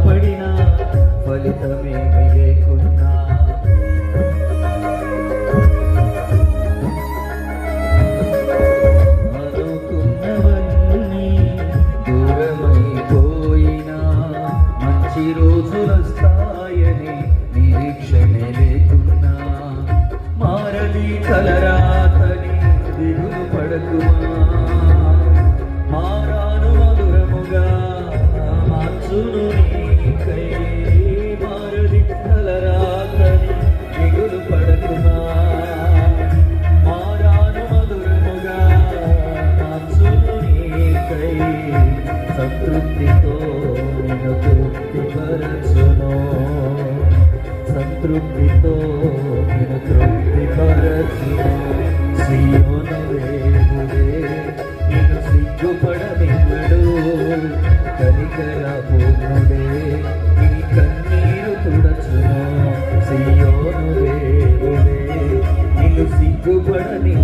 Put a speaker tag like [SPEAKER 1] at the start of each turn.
[SPEAKER 1] పడినా ఫలితమేమి లేకున్నా అనుకున్నవన్నీ దూరమైపోయినా మంచి రోజులొస్తాయని నిరీక్షణ లేకున్నా మారని కలరాతని దిగులు పడకుమా మారాను మధురముగా మార్చును నీకై మారని కలరాతని దిగులు పడకుమా మారాను మధురముగా మార్చును నీకై సంతృప్తితో నిన్ను తృప్తిపరచును సంతృప్తితో నిన్ను తృప్తిపరచును సియోను వేగుడే నిన్ను సిగ్గుపడనివ్వడు కనికర పూర్ణుడే నీ కన్నీరు తుడచును సియోను వేగుడే నిన్ను సిగ్గుపడనివ్వడు